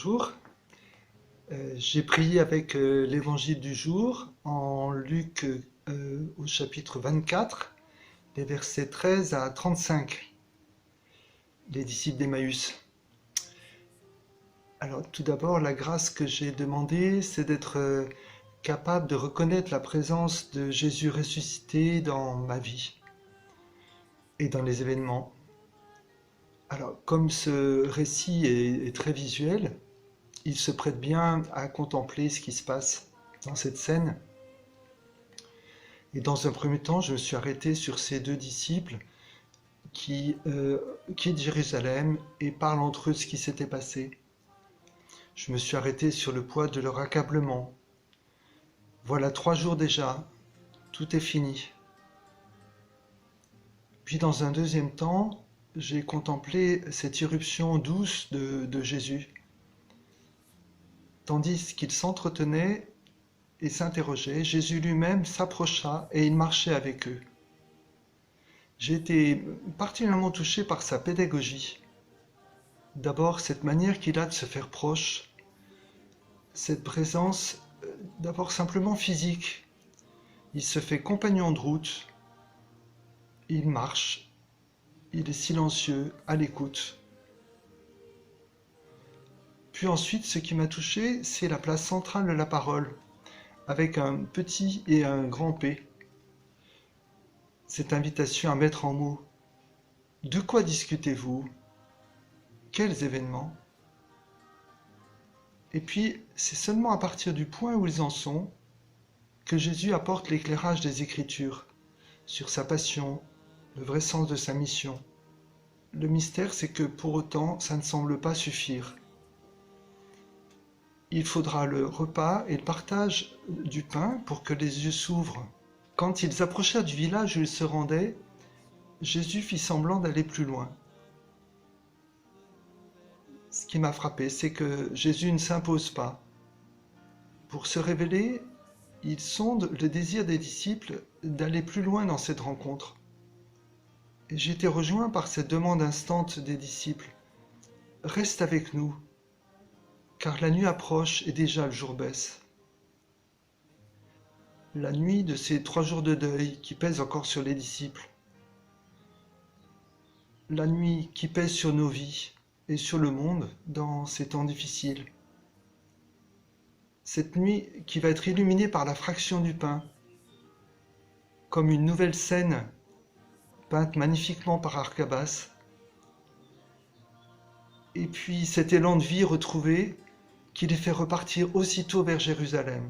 bonjour. J'ai prié avec l'évangile du jour en Luc au chapitre 24, les versets 13 à 35, les disciples d'Emmaüs. Alors tout d'abord, la grâce que j'ai demandée, c'est d'être capable de reconnaître la présence de Jésus ressuscité dans ma vie et dans les événements. Alors comme ce récit est très visuel, il se prête bien à contempler ce qui se passe dans cette scène. Et dans un premier temps, je me suis arrêté sur ces deux disciples qui quittent Jérusalem et parlent entre eux de ce qui s'était passé. Je me suis arrêté sur le poids de leur accablement. Voilà 3 jours déjà, tout est fini. Puis dans un deuxième temps, j'ai contemplé cette irruption douce de Jésus, tandis qu'ils s'entretenaient et s'interrogeaient, Jésus lui-même s'approcha et il marchait avec eux. J'ai été particulièrement touché par sa pédagogie. D'abord, cette manière qu'il a de se faire proche, cette présence d'abord simplement physique. Il se fait compagnon de route, il marche, il est silencieux, à l'écoute. Puis ensuite, ce qui m'a touché, c'est la place centrale de la parole, avec un petit et un grand P. Cette invitation à mettre en mots. De quoi discutez-vous? Quels événements? Et puis, c'est seulement à partir du point où ils en sont que Jésus apporte l'éclairage des Écritures sur sa passion, le vrai sens de sa mission. Le mystère, c'est que pour autant, ça ne semble pas suffire. Il faudra le repas et le partage du pain pour que les yeux s'ouvrent. Quand ils approchèrent du village où ils se rendaient, Jésus fit semblant d'aller plus loin. Ce qui m'a frappé, c'est que Jésus ne s'impose pas. Pour se révéler, il sonde le désir des disciples d'aller plus loin dans cette rencontre. Et j'ai été rejoint par cette demande instante des disciples. Reste avec nous, car la nuit approche et déjà le jour baisse. La nuit de ces 3 jours de deuil qui pèsent encore sur les disciples. La nuit qui pèse sur nos vies et sur le monde dans ces temps difficiles. Cette nuit qui va être illuminée par la fraction du pain, comme une nouvelle scène peinte magnifiquement par Arcabas. Et puis cet élan de vie retrouvé qui les fait repartir aussitôt vers Jérusalem,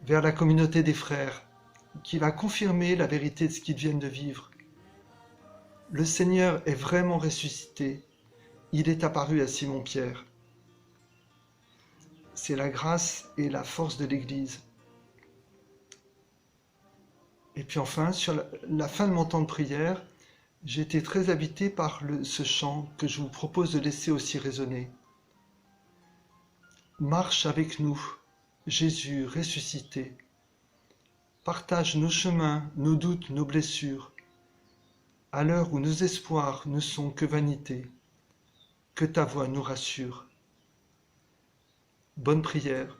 vers la communauté des frères, qui va confirmer la vérité de ce qu'ils viennent de vivre. Le Seigneur est vraiment ressuscité. Il est apparu à Simon-Pierre. C'est la grâce et la force de l'Église. Et puis enfin, sur la fin de mon temps de prière, j'ai été très habité par ce chant que je vous propose de laisser aussi résonner. Marche avec nous, Jésus ressuscité. Partage nos chemins, nos doutes, nos blessures. À l'heure où nos espoirs ne sont que vanité, que ta voix nous rassure. Bonne prière.